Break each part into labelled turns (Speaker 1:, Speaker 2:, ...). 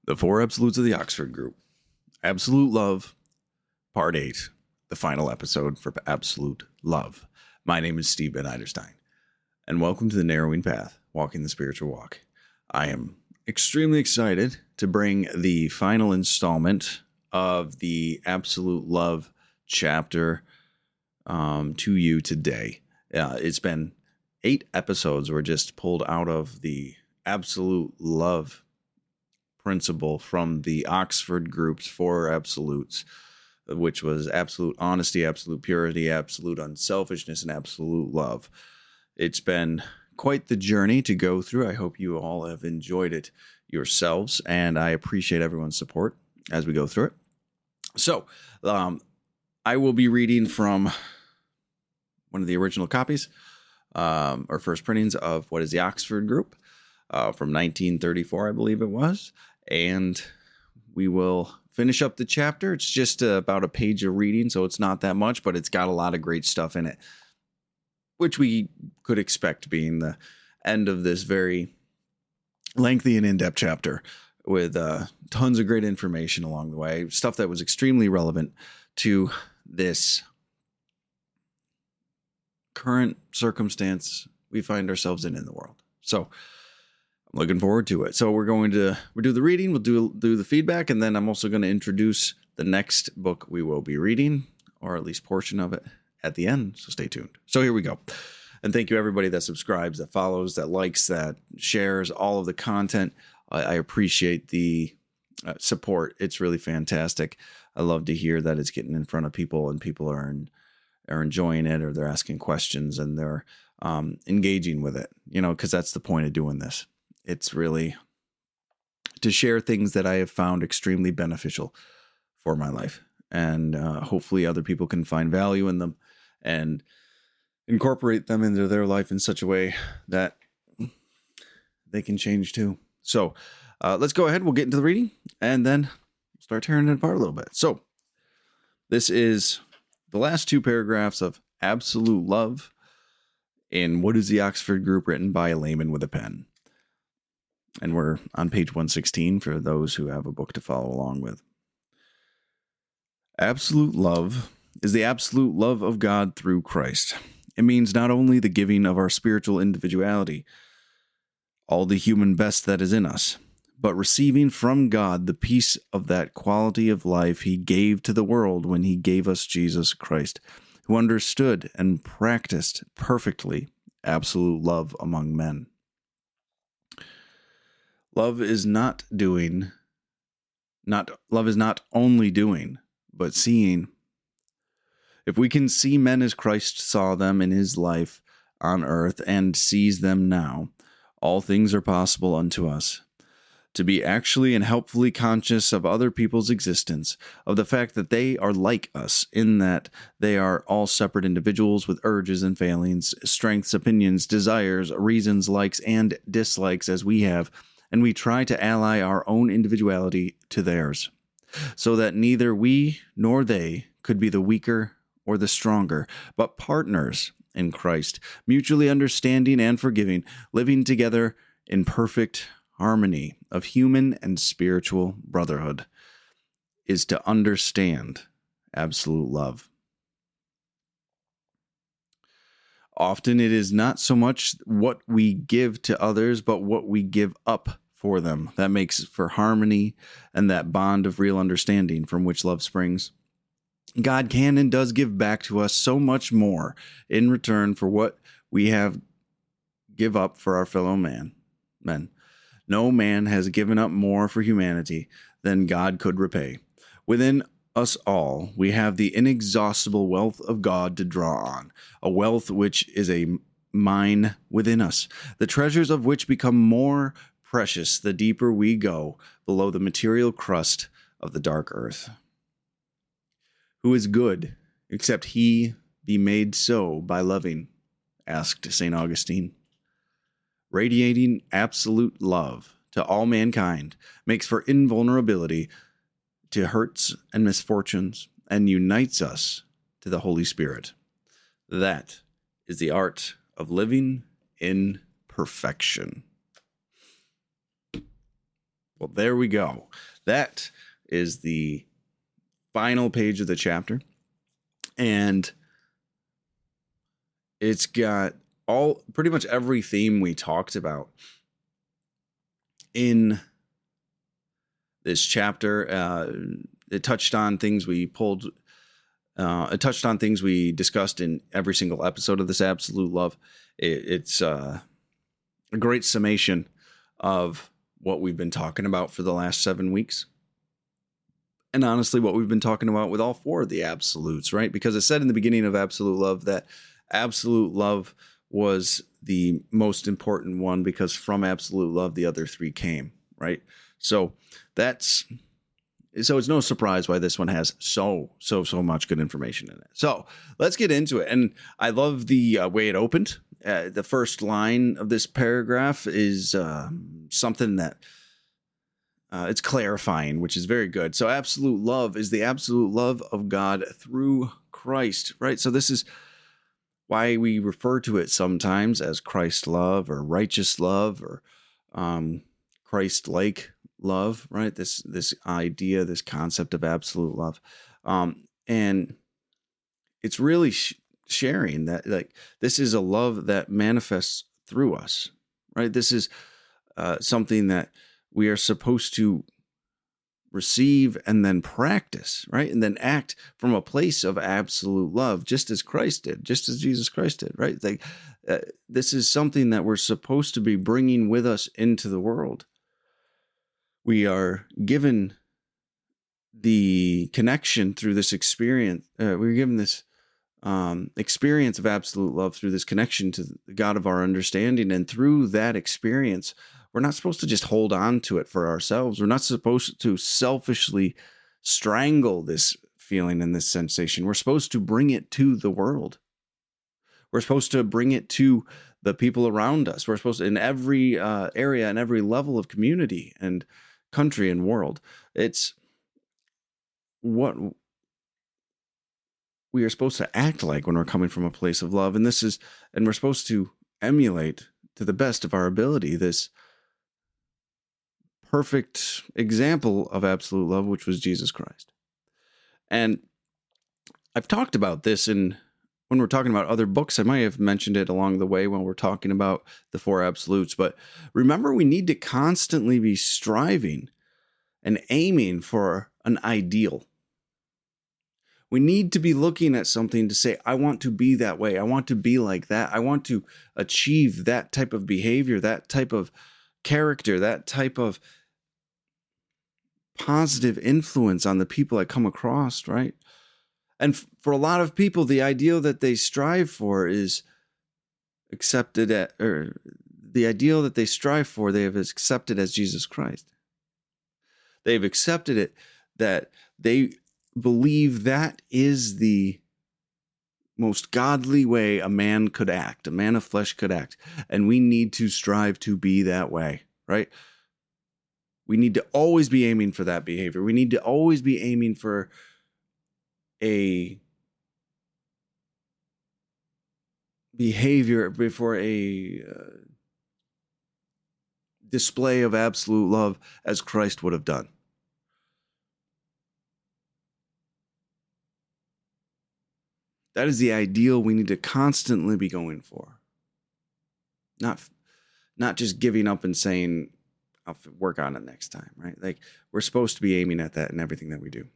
Speaker 1: The Four Absolutes of the Oxford Group. Absolute Love, Part 8. The final episode for Absolute Love. My name is Steve Ben Eiderstein, and welcome to the Narrowing Path, Walking the Spiritual Walk. I am extremely excited to bring the final installment of the Absolute Love chapter to you today. It's been 8 episodes were just pulled out of the Absolute Love principle from the Oxford Group's Four Absolutes, which was absolute honesty, absolute purity, absolute unselfishness, and absolute love. It's been quite the journey to go through. I hope you all have enjoyed it yourselves, and I appreciate everyone's support as we go through it. So, I will be reading from one of the original copies, or first printings of what is the Oxford Group, from 1934, I believe it was. And we will finish up the chapter. It's just about a page of reading, so it's not that much, but it's got a lot of great stuff in it, which we could expect being the end of this very lengthy and in-depth chapter with tons of great information along the way, stuff that was extremely relevant to this current circumstance we find ourselves in the world. So I'm looking forward to it. So we'll do the reading, we'll do the feedback, and then I'm also going to introduce the next book we will be reading, or at least portion of it, at the end. So stay tuned. So here we go. And thank you everybody that subscribes, that follows, that likes, that shares all of the content. I appreciate the support. It's really fantastic. I love to hear that it's getting in front of people and people are enjoying it, or they're asking questions and they're engaging with it, because that's the point of doing this. It's really to share things that I have found extremely beneficial for my life. And hopefully other people can find value in them and incorporate them into their life in such a way that they can change too. So let's go ahead. We'll get into the reading and then start tearing it apart a little bit. So this is the last 2 paragraphs of Absolute Love in What is the Oxford Group, written by a layman with a pen. And we're on page 116 for those who have a book to follow along with. Absolute love is the absolute love of God through Christ. It means not only the giving of our spiritual individuality, all the human best that is in us, but receiving from God the peace of that quality of life He gave to the world when He gave us Jesus Christ, who understood and practiced perfectly absolute love among men. Love is not only doing, but seeing. If we can see men as Christ saw them in His life on earth and sees them now, all things are possible unto us. To be actually and helpfully conscious of other people's existence, of the fact that they are like us, in that they are all separate individuals with urges and failings, strengths, opinions, desires, reasons, likes, and dislikes as we have, and we try to ally our own individuality to theirs, so that neither we nor they could be the weaker or the stronger, but partners in Christ, mutually understanding and forgiving, living together in perfect harmony of human and spiritual brotherhood, is to understand absolute love. Often it is not so much what we give to others, but what we give up for them that makes for harmony and that bond of real understanding from which love springs. God can and does give back to us so much more in return for what we have give up for our fellow men. No man has given up more for humanity than God could repay. Within us all, we have the inexhaustible wealth of God to draw on, a wealth which is a mine within us, the treasures of which become more precious the deeper we go below the material crust of the dark earth. Who is good, except he be made so by loving? Asked St. Augustine. Radiating absolute love to all mankind makes for invulnerability to hurts and misfortunes, and unites us to the Holy Spirit. That is the art of living in perfection. Well, there we go. That is the final page of the chapter. And it's got pretty much every theme we talked about in this chapter. It touched on things we discussed in every single episode of this Absolute Love. It's a great summation of what we've been talking about for the last 7 weeks. And honestly, what we've been talking about with all 4 of the absolutes, right? Because it said in the beginning of Absolute Love that absolute love was the most important one, because from absolute love, the other 3 came, right? So it's no surprise why this one has so much good information in it. So let's get into it. And I love the way it opened. The first line of this paragraph is something that it's clarifying, which is very good. So absolute love is the absolute love of God through Christ, right? So this is why we refer to it sometimes as Christ love or righteous love or Christ-like love, right? This idea, this concept of absolute love. And it's really sharing that, like, this is a love that manifests through us, right? This is something that we are supposed to receive and then practice, right? And then act from a place of absolute love, just as Christ did, just as Jesus Christ did, right? Like, this is something that we're supposed to be bringing with us into the world. We are given the connection through this experience. We're given this experience of absolute love through this connection to the God of our understanding. And through that experience, we're not supposed to just hold on to it for ourselves. We're not supposed to selfishly strangle this feeling and this sensation. We're supposed to bring it to the world. We're supposed to bring it to the people around us. We're supposed to, in every area and every level of community and country and world. It's what we are supposed to act like when we're coming from a place of love. And we're supposed to emulate to the best of our ability this perfect example of absolute love, which was Jesus Christ. And I've talked about this when we're talking about other books. I might have mentioned it along the way when we're talking about the 4 absolutes. But remember, we need to constantly be striving and aiming for an ideal. We need to be looking at something to say, I want to be that way. I want to be like that. I want to achieve that type of behavior, that type of character, that type of positive influence on the people I come across, right? And for a lot of people, the ideal that they strive for is the ideal that they strive for, they have accepted as Jesus Christ. They've accepted it, that they believe that is the most godly way a man could act, a man of flesh could act. And we need to strive to be that way, right? We need to always be aiming for that behavior. We need to always be aiming for a behavior, before a display of absolute love as Christ would have done. That is the ideal we need to constantly be going for. Not just giving up and saying, I'll work on it next time, right? Like, we're supposed to be aiming at that in everything that we do.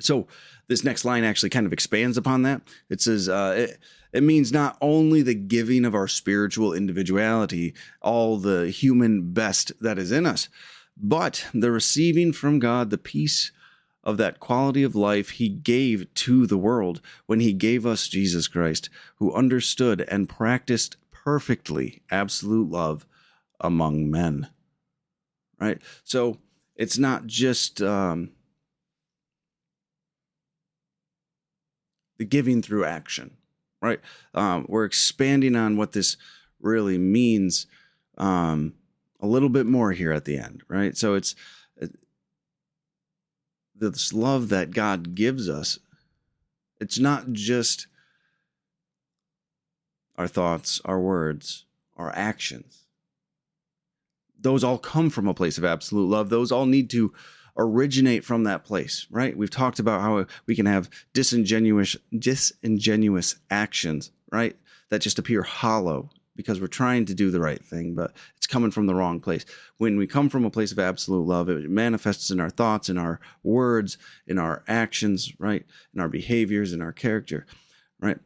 Speaker 1: So this next line actually kind of expands upon that. It says, it means not only the giving of our spiritual individuality, all the human best that is in us, but the receiving from God the peace of that quality of life he gave to the world when he gave us Jesus Christ, who understood and practiced perfectly absolute love among men. Right? So it's not just the giving through action, right? We're expanding on what this really means a little bit more here at the end, right? So it's this love that God gives us. It's not just our thoughts, our words, our actions. those all come from a place of absolute love. Those all need to originate from that place, right? We've talked about how we can have disingenuous actions, right? That just appear hollow because we're trying to do the right thing, but it's coming from the wrong place. When we come from a place of absolute love, it manifests in our thoughts, in our words, in our actions, right? In our behaviors, in our character, right?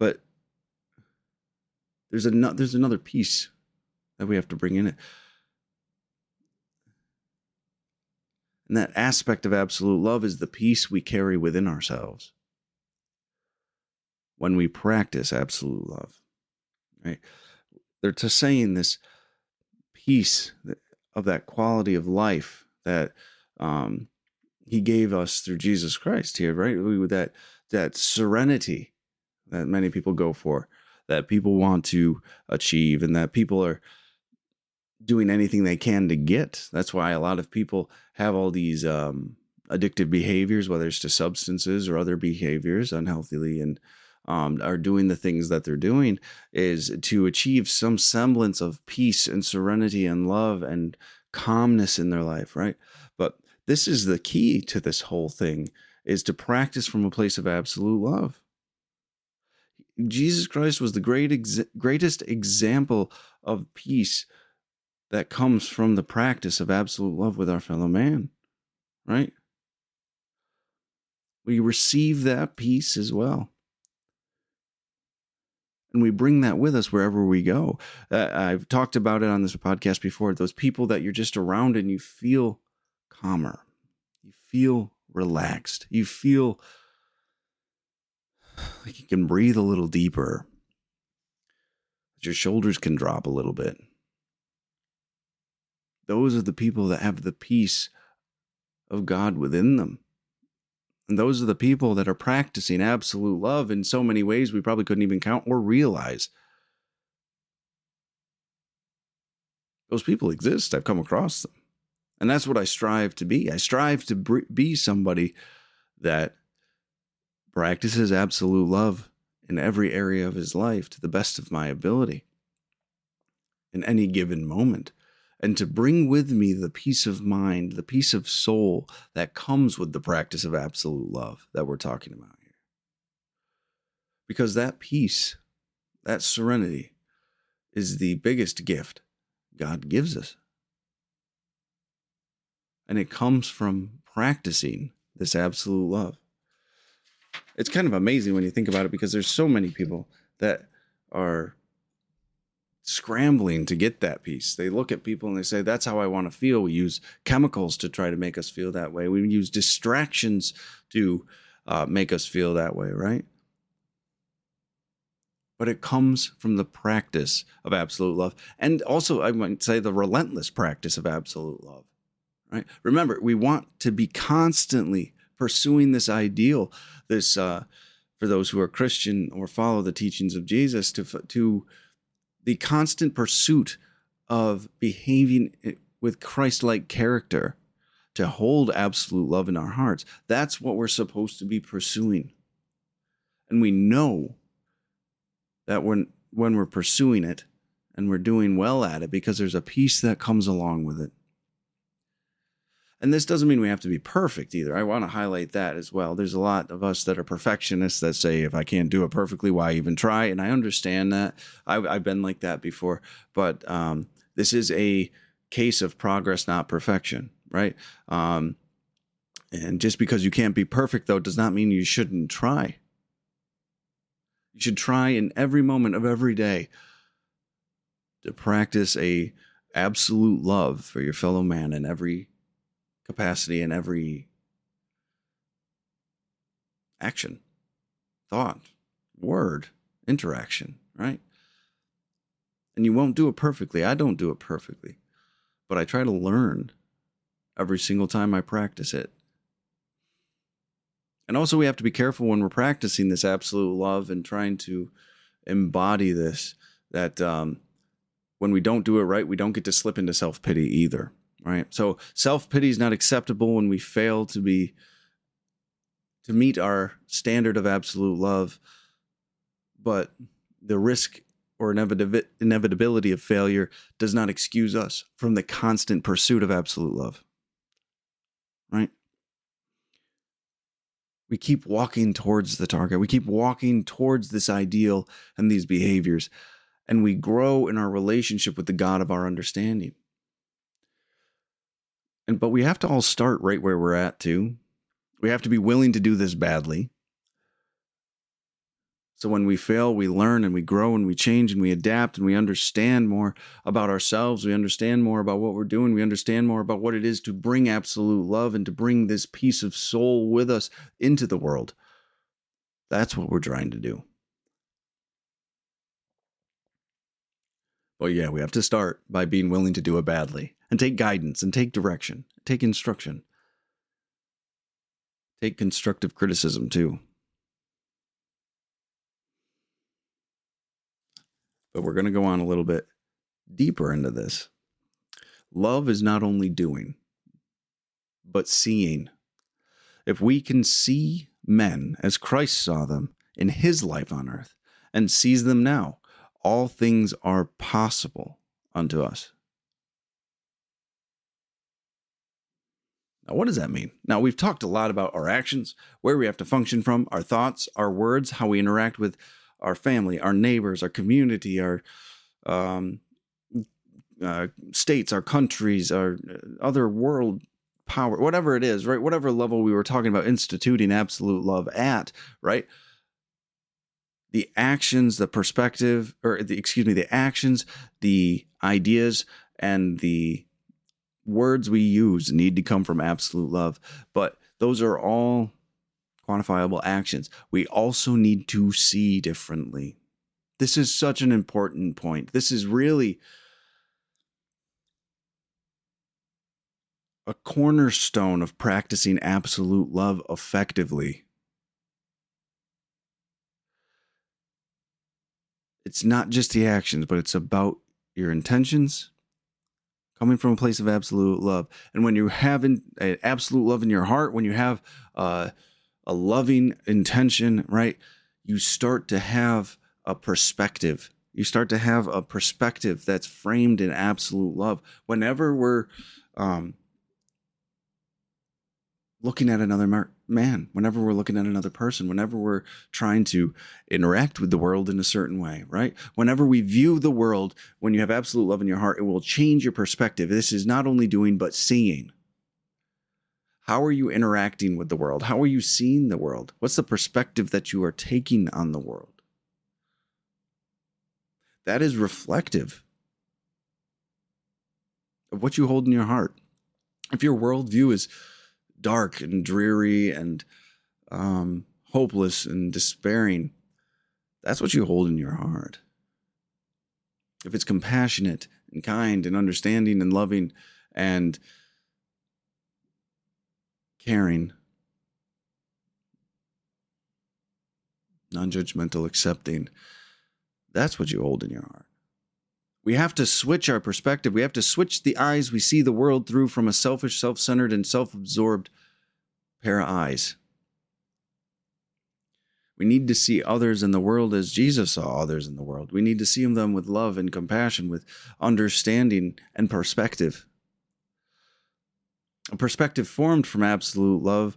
Speaker 1: But there's another piece that we have to bring in it. And that aspect of absolute love is the peace we carry within ourselves when we practice absolute love, right? They're just saying this peace of that quality of life that he gave us through Jesus Christ here, right? With that serenity that many people go for, that people want to achieve, and that people are doing anything they can to get. That's why a lot of people have all these addictive behaviors, whether it's to substances or other behaviors unhealthily, and are doing the things that they're doing is to achieve some semblance of peace and serenity and love and calmness in their life, right? But this is the key to this whole thing, is to practice from a place of absolute love. Jesus Christ was the greatest example of peace that comes from the practice of absolute love with our fellow man, right? We receive that peace as well. And we bring that with us wherever we go. I've talked about it on this podcast before. Those people that you're just around and you feel calmer. You feel relaxed. You feel like you can breathe a little deeper. Your shoulders can drop a little bit. Those are the people that have the peace of God within them. And those are the people that are practicing absolute love in so many ways we probably couldn't even count or realize. Those people exist. I've come across them. And that's what I strive to be. I strive to be somebody that practices absolute love in every area of his life to the best of my ability in any given moment. And to bring with me the peace of mind, the peace of soul that comes with the practice of absolute love that we're talking about here. Because that peace, that serenity, is the biggest gift God gives us. And it comes from practicing this absolute love. It's kind of amazing when you think about it, because there's so many people that are scrambling to get that peace. They look at people and they say, that's how I want to feel. We use chemicals to try to make us feel that way. We use distractions to make us feel that way, right? But it comes from the practice of absolute love. And also, I might say, the relentless practice of absolute love, right? Remember, we want to be constantly pursuing this ideal, this, for those who are Christian or follow the teachings of Jesus, to the constant pursuit of behaving with Christ-like character, to hold absolute love in our hearts. That's what we're supposed to be pursuing. And we know that when we're pursuing it and we're doing well at it, because there's a peace that comes along with it. And this doesn't mean we have to be perfect either. I want to highlight that as well. There's a lot of us that are perfectionists that say, if I can't do it perfectly, why even try? And I understand that. I've been like that before. But this is a case of progress, not perfection, right? And just because you can't be perfect, though, does not mean you shouldn't try. You should try in every moment of every day to practice a absolute love for your fellow man in every capacity and every action, thought, word, interaction, right? And you won't do it perfectly. I don't do it perfectly, but I try to learn every single time I practice it. And also, we have to be careful when we're practicing this absolute love and trying to embody this, that when we don't do it right, we don't get to slip into self-pity either. Right. So self-pity is not acceptable when we fail to meet our standard of absolute love. But the risk or inevitability of failure does not excuse us from the constant pursuit of absolute love. Right? We keep walking towards the target. We keep walking towards this ideal and these behaviors, and we grow in our relationship with the God of our understanding. But we have to all start right where we're at too. We have to be willing to do this badly. So when we fail, we learn and we grow and we change and we adapt and we understand more about ourselves. We understand more about what we're doing. We understand more about what it is to bring absolute love and to bring this piece of soul with us into the world. That's what we're trying to do. Well, yeah, we have to start by being willing to do it badly and take guidance and take direction, take instruction, take constructive criticism too. But we're going to go on a little bit deeper into this. Love is not only doing, but seeing. If we can see men as Christ saw them in his life on earth and sees them now, all things are possible unto us. Now, what does that mean? Now, we've talked a lot about our actions, where we have to function from, our thoughts, our words, how we interact with our family, our neighbors, our community, our states, our countries, our other world power, whatever it is, right? Whatever level we were talking about instituting absolute love at, right? The actions, the perspective, the actions, the ideas, and the words we use need to come from absolute love. But those are all quantifiable actions. We also need to see differently. This is such an important point. This is really a cornerstone of practicing absolute love effectively. It's not just the actions, but it's about your intentions coming from a place of absolute love. And when you have absolute love in your heart, when you have a loving intention, right, you start to have a perspective. You start to have a perspective that's framed in absolute love. Whenever we're looking at another man, whenever we're looking at another person, whenever we're trying to interact with the world in a certain way, right? Whenever we view the world, when you have absolute love in your heart, it will change your perspective. This is not only doing, but seeing. How are you interacting with the world? How are you seeing the world? What's the perspective that you are taking on the world? That is reflective of what you hold in your heart. If your worldview is dark and dreary and hopeless and despairing, that's what you hold in your heart. If it's compassionate and kind and understanding and loving and caring, non-judgmental, accepting, that's what you hold in your heart. We have to switch our perspective. We have to switch the eyes we see the world through from a selfish, self-centered, and self-absorbed pair of eyes. We need to see others in the world as Jesus saw others in the world. We need to see them with love and compassion, with understanding and perspective. A perspective formed from absolute love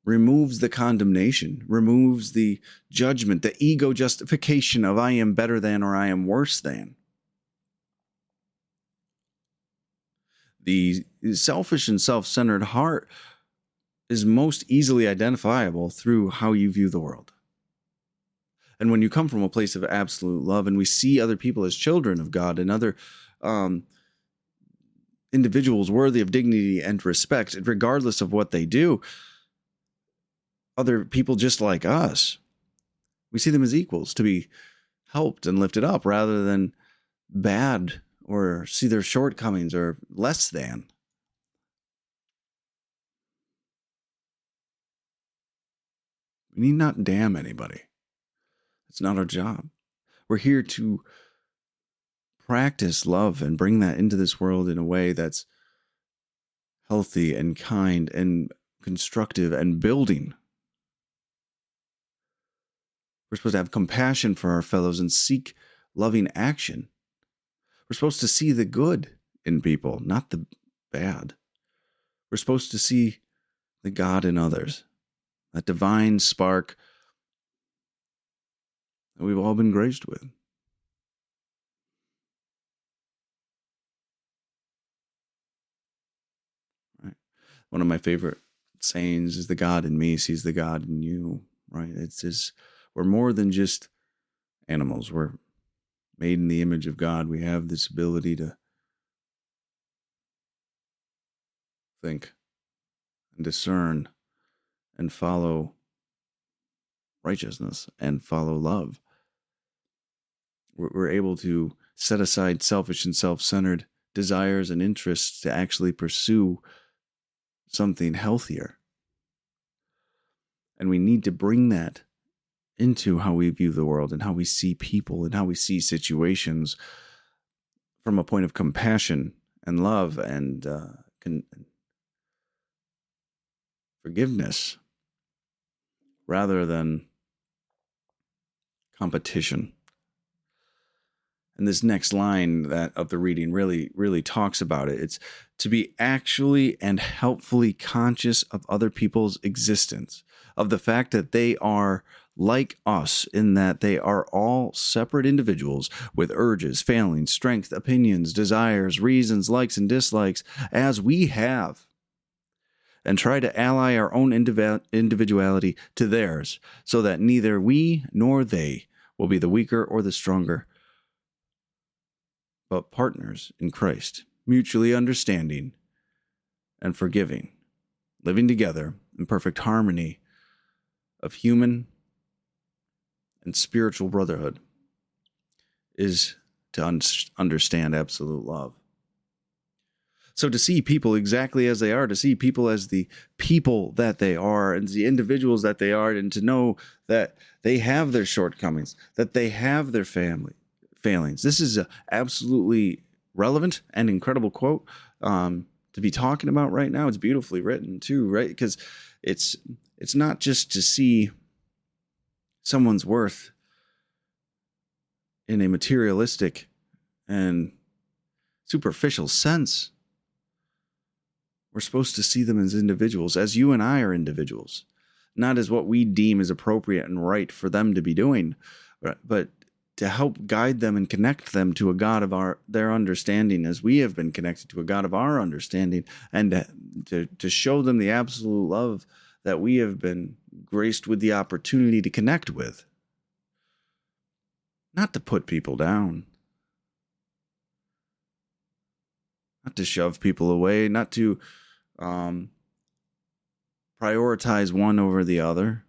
Speaker 1: removes the condemnation, removes the judgment, the ego justification of I am better than or I am worse than. The selfish and self-centered heart is most easily identifiable through how you view the world. And when you come from a place of absolute love and we see other people as children of God and other individuals worthy of dignity and respect, regardless of what they do, other people just like us, we see them as equals to be helped and lifted up rather than bad or see their shortcomings or less than. We need not damn anybody. It's not our job. We're here to practice love and bring that into this world in a way that's healthy and kind and constructive and building. We're supposed to have compassion for our fellows and seek loving action. We're supposed to see the good in people, not the bad. We're supposed to see the God in others, that divine spark that we've all been graced with. Right? One of my favorite sayings is, the God in me sees the God in you. Right? It's just, we're more than just animals. We're made in the image of God. We have this ability to think and discern and follow righteousness and follow love. We're able to set aside selfish and self-centered desires and interests to actually pursue something healthier. And we need to bring that into how we view the world and how we see people and how we see situations from a point of compassion and love and forgiveness rather than competition. And this next line that of the reading really talks about it. It's to be actually and helpfully conscious of other people's existence, of the fact that they are like us in that they are all separate individuals with urges, failings, strength, opinions, desires, reasons, likes and dislikes, as we have, and try to ally our own individuality to theirs so that neither we nor they will be the weaker or the stronger, but partners in Christ, mutually understanding and forgiving, living together in perfect harmony of human and spiritual brotherhood is to understand absolute love. So to see people exactly as they are, to see people as the people that they are and the individuals that they are, and to know that they have their shortcomings, that they have their failings. This is a absolutely relevant and incredible quote to be talking about right now. It's beautifully written too, right? Because it's not just to see someone's worth in a materialistic and superficial sense. We're supposed to see them as individuals, as you and I are individuals, not as what we deem is appropriate and right for them to be doing, but to help guide them and connect them to a God of their understanding, as we have been connected to a God of our understanding, and to show them the absolute love that we have been graced with the opportunity to connect with. Not to put people down, not to shove people away, not to prioritize one over the other.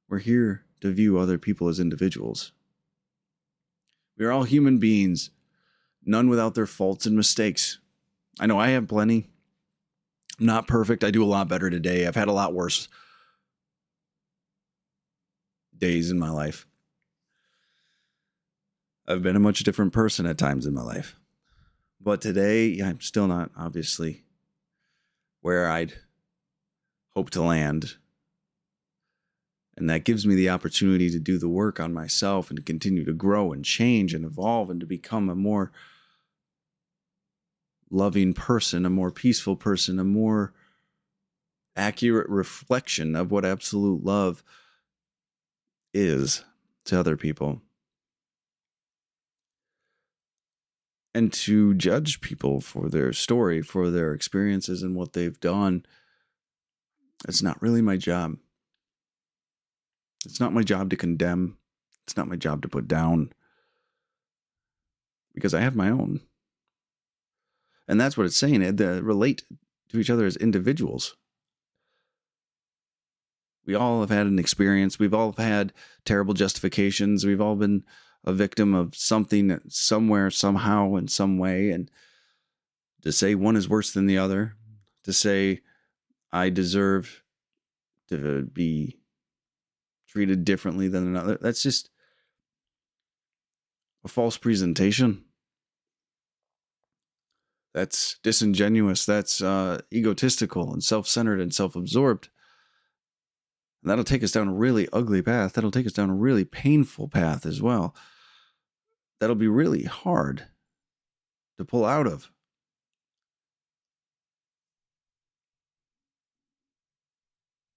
Speaker 1: We're here to view other people as individuals. We are all human beings, none without their faults and mistakes. I know I have plenty. I'm not perfect. I do a lot better today. I've had a lot worse days in my life. I've been a much different person at times in my life. But today, I'm still not, obviously, where I'd hope to land. And that gives me the opportunity to do the work on myself and to continue to grow and change and evolve and to become a more loving person, a more peaceful person, a more accurate reflection of what absolute love is to other people. And to judge people for their story, for their experiences and what they've done, it's not really my job. It's not my job to condemn. It's not my job to put down. Because I have my own. And that's what it's saying. They relate to each other as individuals. We all have had an experience. We've all had terrible justifications. We've all been a victim of something somewhere, somehow, in some way. And to say one is worse than the other, to say I deserve to be treated differently than another, that's just a false presentation. That's disingenuous. That's egotistical and self-centered and self-absorbed. And that'll take us down a really ugly path. That'll take us down a really painful path as well. that'll be really hard to pull out of.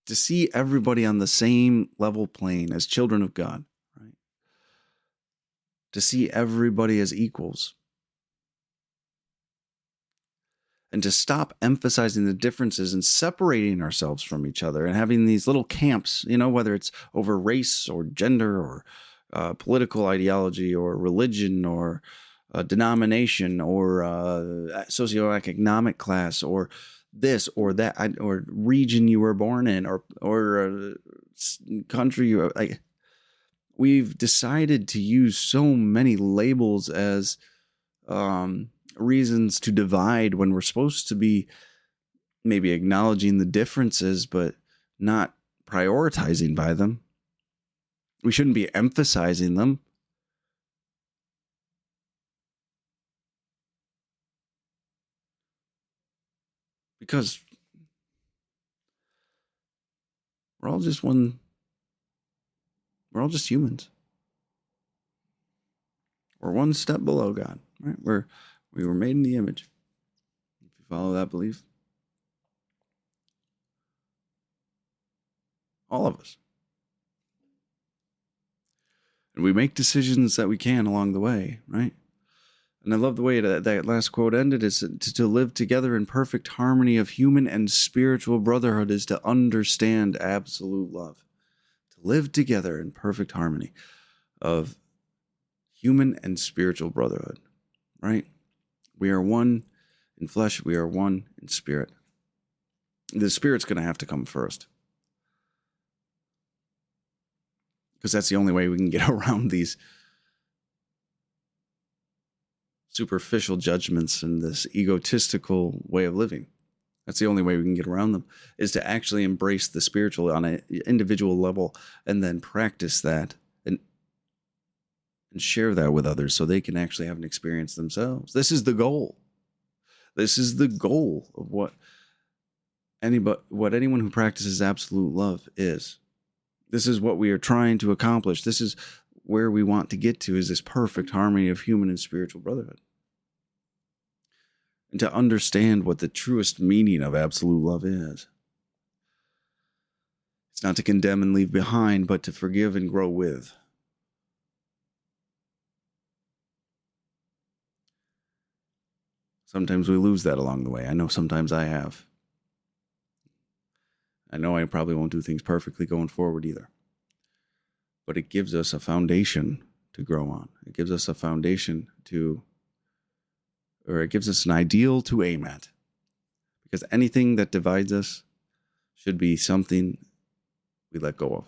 Speaker 1: To see everybody on the same level plane as children of God, right? To see everybody as equals. And to stop emphasizing the differences and separating ourselves from each other and having these little camps, whether it's over race or gender or political ideology or religion or denomination or socioeconomic class or this or that or region you were born in or country you like. We've decided to use so many labels as reasons to divide when we're supposed to be maybe acknowledging the differences but not prioritizing by them. We shouldn't be emphasizing them. Because we're all just humans. We're one step below God, right? We were made in the image. If you follow that belief, all of us. And we make decisions that we can along the way, right? And I love the way that last quote ended. Is to live together in perfect harmony of human and spiritual brotherhood is to understand absolute love. To live together in perfect harmony of human and spiritual brotherhood, right? We are one in flesh. We are one in spirit. The spirit's going to have to come first. Because that's the only way we can get around these superficial judgments and this egotistical way of living. That's the only way we can get around them, is to actually embrace the spiritual on an individual level and then practice that and share that with others so they can actually have an experience themselves. This is the goal. This is the goal of what anyone who practices absolute love is. This is what we are trying to accomplish. This is where we want to get to, is this perfect harmony of human and spiritual brotherhood. And to understand what the truest meaning of absolute love is. It's not to condemn and leave behind, but to forgive and grow with. Sometimes we lose that along the way. I know sometimes I have. I know I probably won't do things perfectly going forward either. But it gives us a foundation to grow on. It gives us a foundation it gives us an ideal to aim at. Because anything that divides us should be something we let go of.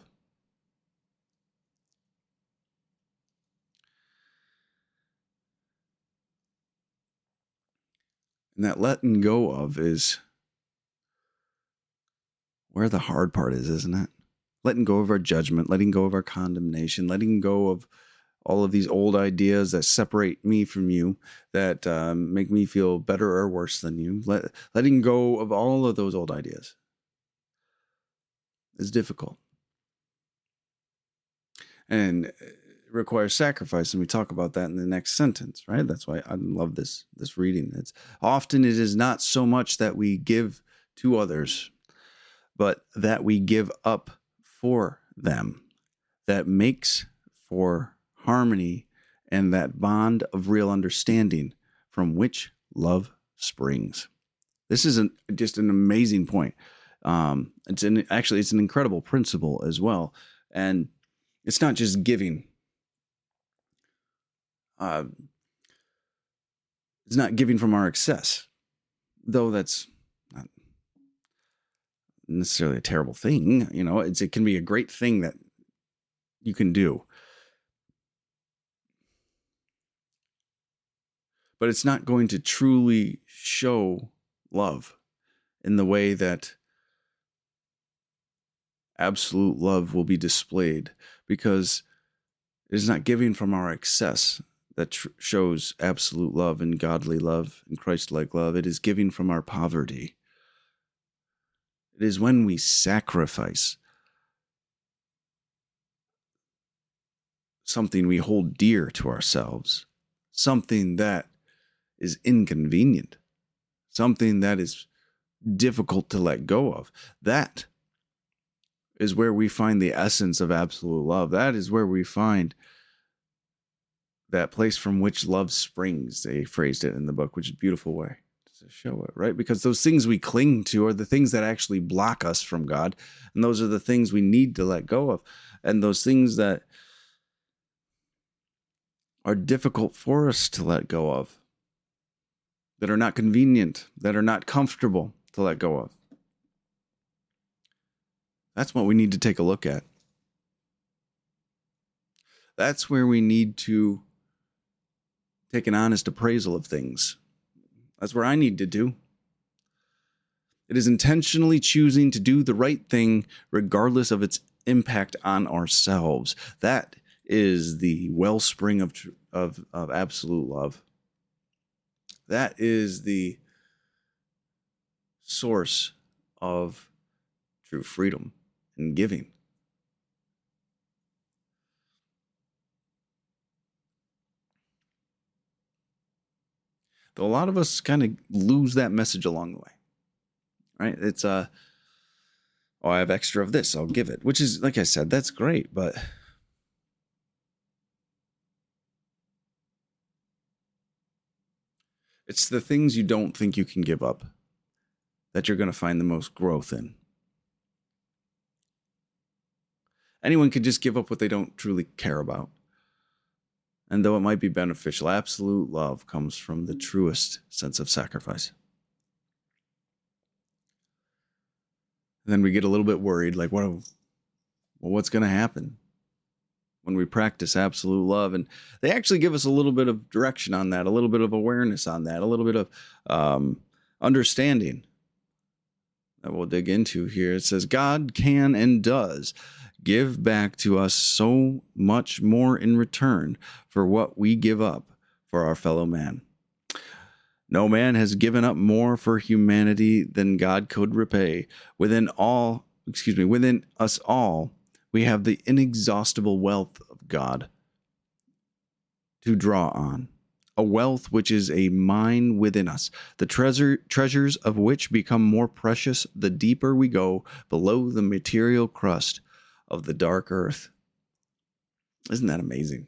Speaker 1: And that letting go of is where the hard part is, isn't it? Letting go of our judgment, letting go of our condemnation, letting go of all of these old ideas that separate me from you, that make me feel better or worse than you. Letting go of all of those old ideas is difficult. And it requires sacrifice, and we talk about that in the next sentence, right? That's why I love this reading. It's often it is not so much that we give to others, but that we give up for them, that makes for harmony and that bond of real understanding from which love springs. This is just an amazing point. It's an incredible principle as well. And it's not just giving. It's not giving from our excess, though that's not necessarily a terrible thing. It can be a great thing that you can do. But it's not going to truly show love in the way that absolute love will be displayed, because it is not giving from our excess that shows absolute love and godly love and Christ-like love. It is giving from our poverty. It is when we sacrifice something we hold dear to ourselves, something that is inconvenient, something that is difficult to let go of. That is where we find the essence of absolute love. That is where we find that place from which love springs. They phrased it in the book, which is a beautiful way to show it, right? Because those things we cling to are the things that actually block us from God. And those are the things we need to let go of. And those things that are difficult for us to let go of, that are not convenient, that are not comfortable to let go of. That's what we need to take a look at. That's where we need to take an honest appraisal of things. That's where I need to do. It is intentionally choosing to do the right thing regardless of its impact on ourselves. That is the wellspring of absolute love. That is the source of true freedom and giving. Though a lot of us kind of lose that message along the way, right? It's oh, I have extra of this, I'll give it, which is, like I said, that's great, but it's the things you don't think you can give up that you're going to find the most growth in. Anyone can just give up what they don't truly care about. And though it might be beneficial, absolute love comes from the truest sense of sacrifice. And then we get a little bit worried, like, what's going to happen when we practice absolute love? And they actually give us a little bit of direction on that, a little bit of awareness on that, a little bit of understanding that we'll dig into here. It says, God can and does give back to us so much more in return for what we give up for our fellow man. No man has given up more for humanity than God could repay. Within us all, we have the inexhaustible wealth of God to draw on. A wealth which is a mine within us, the treasures of which become more precious the deeper we go below the material crust of the dark earth. Isn't that amazing?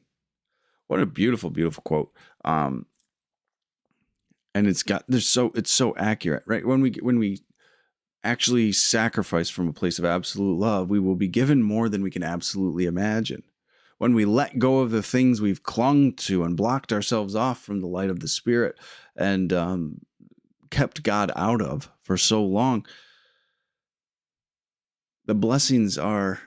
Speaker 1: What a beautiful, beautiful quote. And it's so accurate, right? When we actually sacrifice from a place of absolute love, we will be given more than we can absolutely imagine. When we let go of the things we've clung to and blocked ourselves off from the light of the Spirit and kept God out of for so long, the blessings are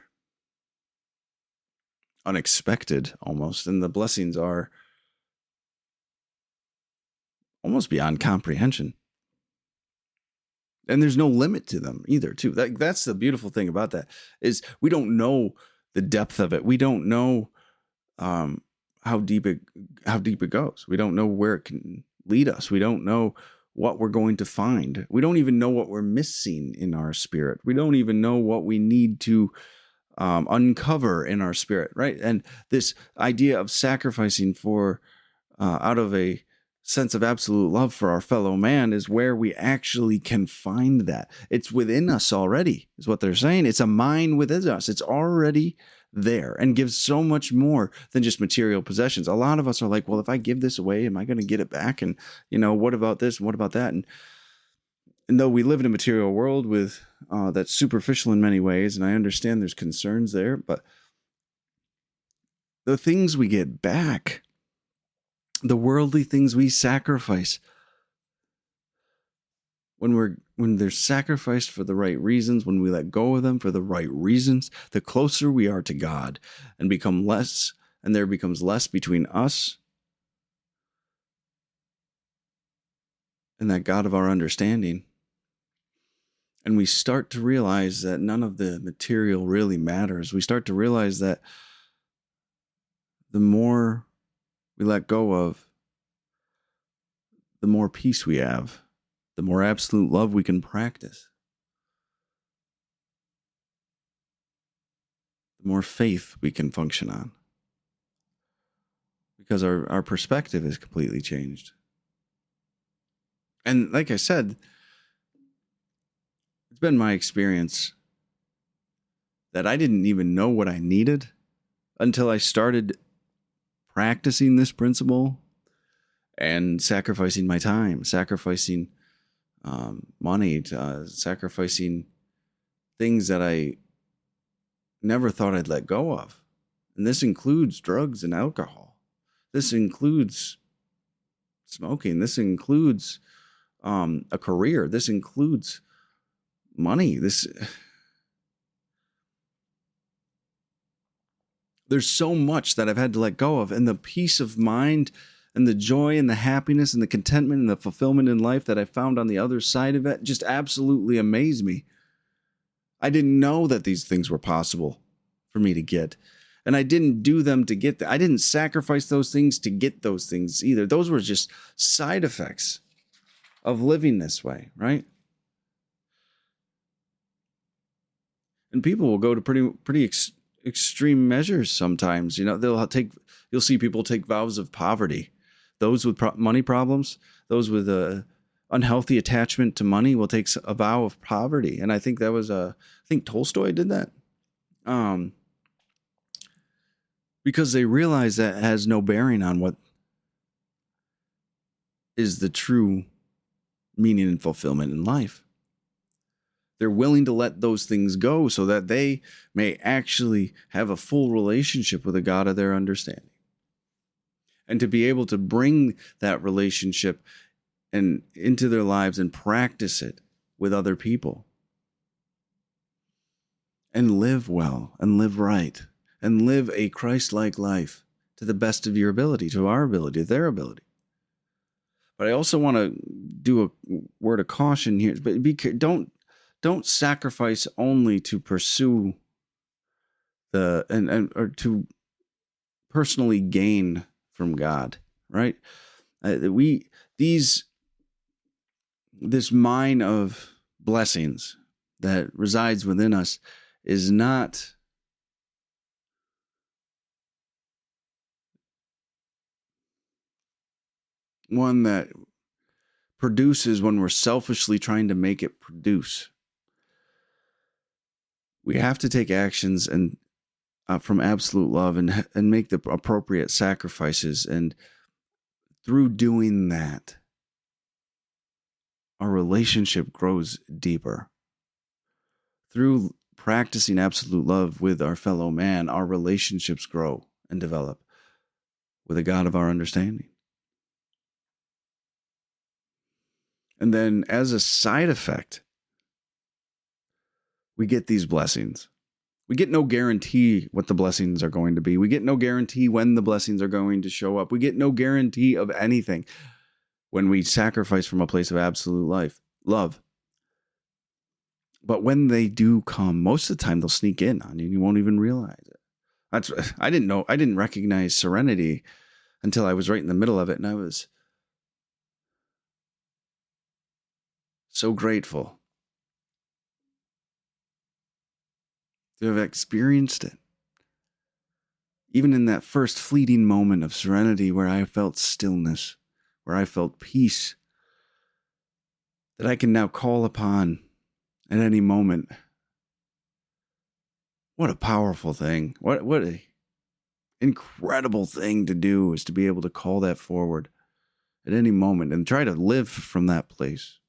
Speaker 1: unexpected almost, and the blessings are almost beyond comprehension. And there's no limit to them either, too. That's the beautiful thing about that, is we don't know the depth of it. We don't know how deep it goes. We don't know where it can lead us. We don't know what we're going to find. We don't even know what we're missing in our spirit. We don't even know what we need to uncover in our spirit, right? And this idea of sacrificing for out of a sense of absolute love for our fellow man is where we actually can find that. It's within us already, is what they're saying. It's a mine within us. It's already there and gives so much more than just material possessions. A lot of us are like, well, if I give this away, am I going to get it back? And, what about this? And what about that? And though we live in a material world with that's superficial in many ways, and I understand there's concerns there, but the things we get back, the worldly things we sacrifice, when they're sacrificed for the right reasons, when we let go of them for the right reasons, the closer we are to God and there becomes less between us and that God of our understanding. And we start to realize that none of the material really matters. We start to realize that the more we let go of, the more peace we have, the more absolute love we can practice, the more faith we can function on. because our perspective is completely changed. And like I said, it's been my experience that I didn't even know what I needed until I started practicing this principle and sacrificing my time, sacrificing money, sacrificing things that I never thought I'd let go of. And this includes drugs and alcohol. This includes smoking. This includes a career. This includes money. There's so much that I've had to let go of, and the peace of mind and the joy and the happiness and the contentment and the fulfillment in life that I found on the other side of it just absolutely amazed me. I didn't know that these things were possible for me to get. And I didn't do them to get I didn't sacrifice those things to get those things either. Those were just side effects of living this way, right? And people will go to pretty extreme measures sometimes. You'll see people take vows of poverty. Those with money problems, those with a unhealthy attachment to money will take a vow of poverty. And I think I think Tolstoy did that. Because they realize that has no bearing on what is the true meaning and fulfillment in life. They're willing to let those things go so that they may actually have a full relationship with the God of their understanding. And to be able to bring that relationship and into their lives and practice it with other people. And live well and live right and live a Christ-like life to the best of your ability, to our ability, to their ability. But I also want to do a word of caution here. But don't sacrifice only to pursue or to personally gain from God, right? This mine of blessings that resides within us is not one that produces when we're selfishly trying to make it produce. We have to take actions and from absolute love and make the appropriate sacrifices. And through doing that, our relationship grows deeper. Through practicing absolute love with our fellow man, our relationships grow and develop with the God of our understanding. And then as a side effect, we get these blessings. We get no guarantee what the blessings are going to be. We get no guarantee when the blessings are going to show up. We get no guarantee of anything when we sacrifice from a place of absolute love. But when they do come, most of the time they'll sneak in on you and you won't even realize it. I didn't recognize serenity until I was right in the middle of it, and I was so grateful to have experienced it. Even in that first fleeting moment of serenity where I felt stillness, where I felt peace, that I can now call upon at any moment. What a powerful thing. What a incredible thing to do is to be able to call that forward at any moment and try to live from that place.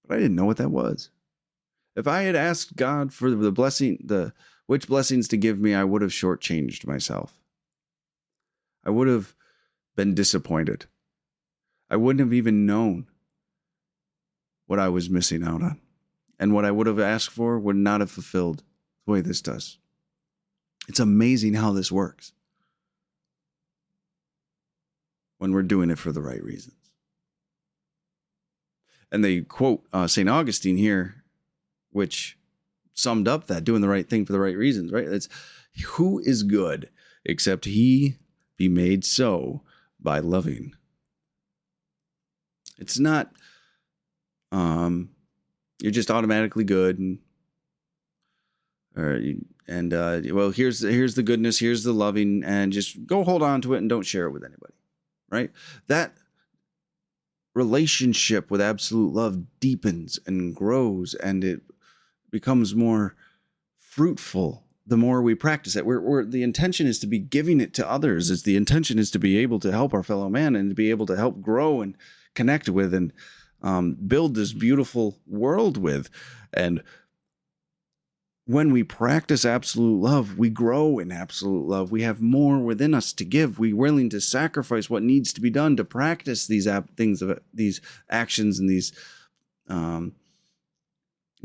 Speaker 1: But I didn't know what that was. If I had asked God for the blessing, which blessings to give me, I would have shortchanged myself. I would have been disappointed. I wouldn't have even known what I was missing out on. And what I would have asked for would not have fulfilled the way this does. It's amazing how this works when we're doing it for the right reasons. And they quote St. Augustine here, which summed up that doing the right thing for the right reasons, right? It's who is good except he be made so by loving. It's not you're just automatically good and Well, here's the goodness, here's the loving, and just go hold on to it and don't share it with anybody, right? That relationship with absolute love deepens and grows, and it becomes more fruitful the more we practice it. The intention is to be giving it to others. The intention is to be able to help our fellow man and to be able to help grow and connect with and build this beautiful world with. And when we practice absolute love, we grow in absolute love. We have more within us to give. We're willing to sacrifice what needs to be done to practice these actions and these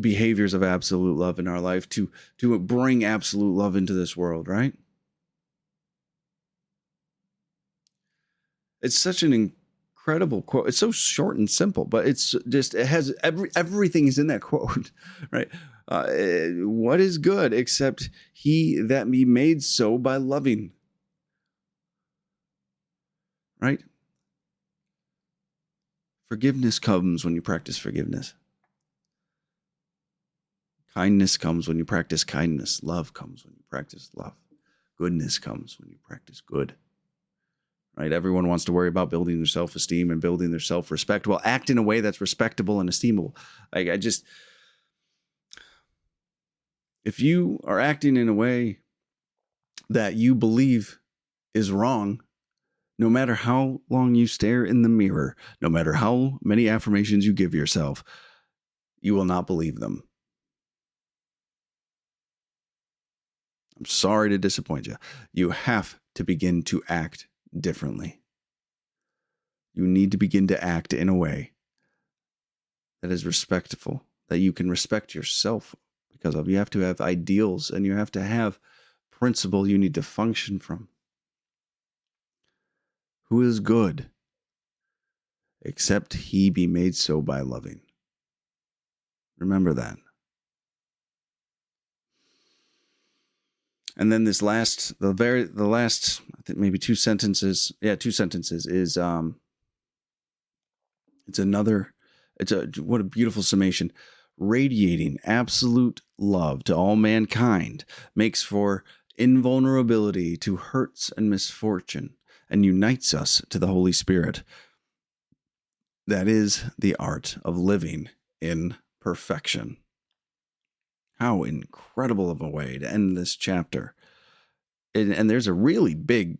Speaker 1: behaviors of absolute love in our life to bring absolute love into this world, right? It's such an incredible quote. It's so short and simple, but it has everything is in that quote, right? What is good except he that be made so by loving, right? Forgiveness comes when you practice forgiveness. Kindness comes when you practice kindness. Love comes when you practice love. Goodness comes when you practice good. Right? Everyone wants to worry about building their self-esteem and building their self-respect. Well, act in a way that's respectable and esteemable. If you are acting in a way that you believe is wrong, no matter how long you stare in the mirror, no matter how many affirmations you give yourself, you will not believe them. I'm sorry to disappoint you. You have to begin to act differently. You need to begin to act in a way that is respectful, that you can respect yourself because of. You have to have ideals and you have to have principle you need to function from. Who is good except he be made so by loving? Remember that. And then the last, I think maybe two sentences is what a beautiful summation. Radiating absolute love to all mankind makes for invulnerability to hurts and misfortune and unites us to the Holy Spirit. That is the art of living in perfection. How incredible of a way to end this chapter. And there's a really big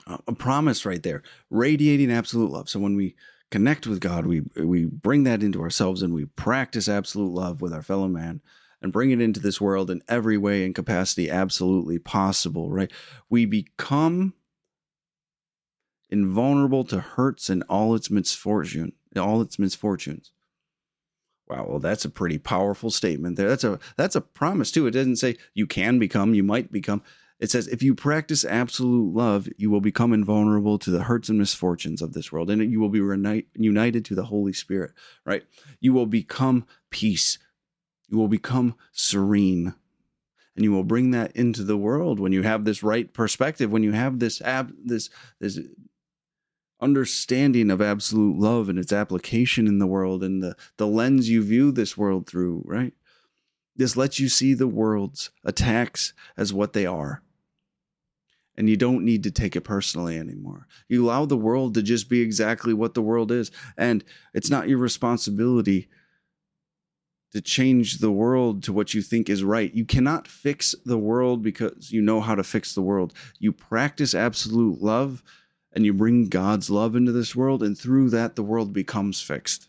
Speaker 1: a promise right there. Radiating absolute love. So when we connect with God, we bring that into ourselves and we practice absolute love with our fellow man and bring it into this world in every way and capacity absolutely possible, right? We become invulnerable to hurts and all its misfortunes. Wow, well, that's a pretty powerful statement there. That's a promise too. It doesn't say you can become, you might become. It says if you practice absolute love, you will become invulnerable to the hurts and misfortunes of this world, and you will be united to the Holy Spirit, right? You will become peace. You will become serene, and you will bring that into the world when you have this right perspective, when you have this understanding of absolute love and its application in the world and the lens you view this world through, right? This lets you see the world's attacks as what they are. And you don't need to take it personally anymore. You allow the world to just be exactly what the world is. And it's not your responsibility to change the world to what you think is right. You cannot fix the world because you know how to fix the world. You practice absolute love and you bring God's love into this world, and through that, the world becomes fixed.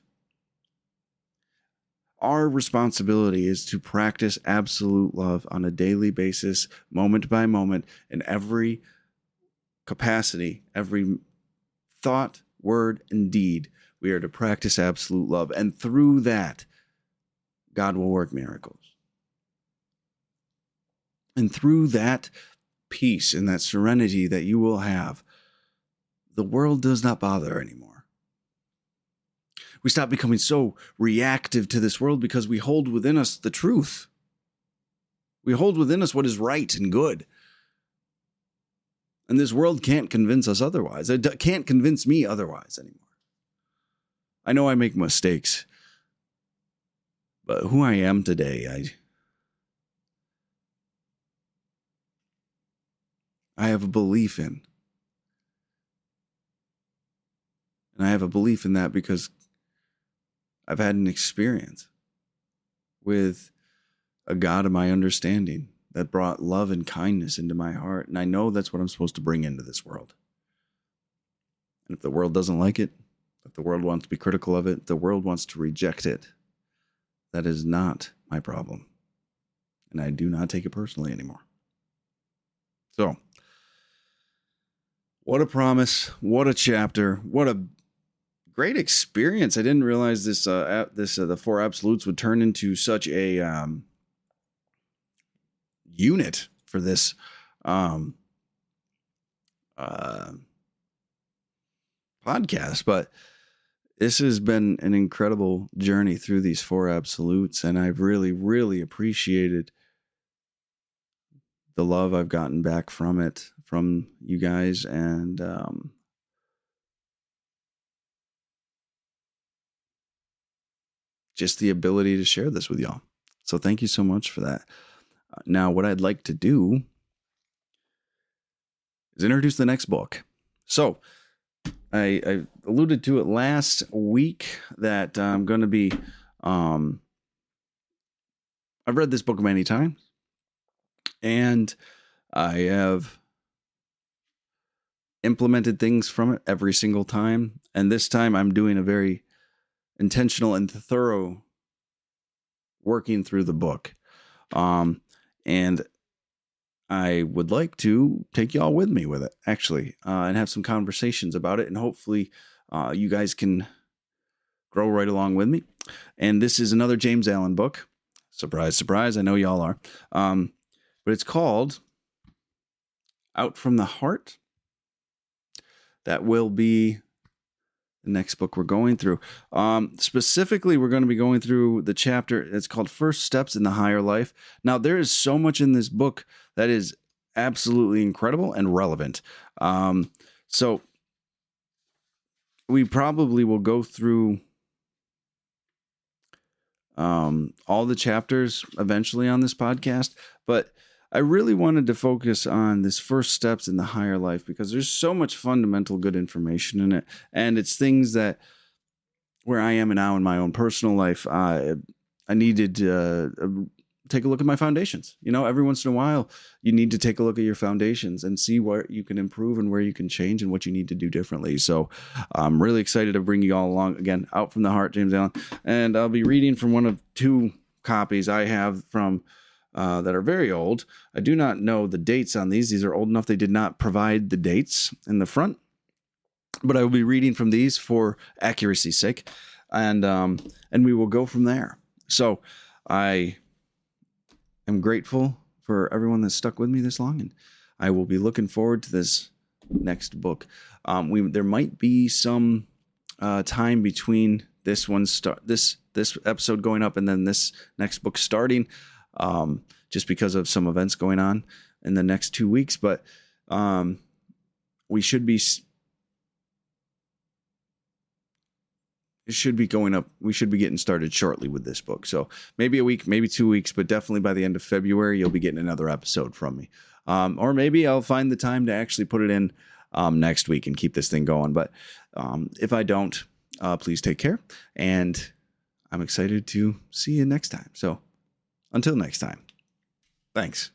Speaker 1: Our responsibility is to practice absolute love on a daily basis, moment by moment, in every capacity, every thought, word, and deed. We are to practice absolute love, and through that, God will work miracles. And through that peace and that serenity that you will have, the world does not bother anymore. We stop becoming so reactive to this world because we hold within us the truth. We hold within us what is right and good. And this world can't convince us otherwise. It can't convince me otherwise anymore. I know I make mistakes, but who I am today, I have a belief in. And I have a belief in that because I've had an experience with a God of my understanding that brought love and kindness into my heart. And I know that's what I'm supposed to bring into this world. And if the world doesn't like it, if the world wants to be critical of it, if the world wants to reject it, that is not my problem. And I do not take it personally anymore. So, what a promise, what a chapter, what a great experience. I didn't realize the Four Absolutes would turn into such a unit for this podcast, but this has been an incredible journey through these Four Absolutes, and I've really, really appreciated the love I've gotten back from it, from you guys, and just the ability to share this with y'all. So thank you so much for that. Now, what I'd like to do is introduce the next book. So I alluded to it last week that I'm going to be, I've read this book many times, and I have implemented things from it every single time. And this time I'm doing a very intentional and thorough working through the book. And I would like to take y'all with me with it, actually, and have some conversations about it. And hopefully you guys can grow right along with me. And this is another James Allen book. Surprise, surprise. I know y'all are. But it's called Out from the Heart. That will be the next book we're going through. Specifically, we're going to be going through the chapter. It's called First Steps in the Higher Life. Now, there is so much in this book that is absolutely incredible and relevant. So we probably will go through all the chapters eventually on this podcast, but I really wanted to focus on this first steps in the higher life because there's so much fundamental good information in it. And it's things that where I am now in my own personal life, I needed to take a look at my foundations. You know, every once in a while, you need to take a look at your foundations and see where you can improve and where you can change and what you need to do differently. So I'm really excited to bring you all along again, Out from the Heart, James Allen. And I'll be reading from one of two copies I have from that are very old. I do not know the dates on these. These are old enough. They did not provide the dates in the front, but I will be reading from these for accuracy's sake, and we will go from there. So I am grateful for everyone that stuck with me this long, and I will be looking forward to this next book. There might be some time between this episode going up and then this next book starting, just because of some events going on in the next 2 weeks. But we should be. It should be going up. We should be getting started shortly with this book. So maybe a week, maybe 2 weeks, but definitely by the end of February, you'll be getting another episode from me. Or maybe I'll find the time to actually put it in next week and keep this thing going. But if I don't, please take care. And I'm excited to see you next time. So until next time, thanks.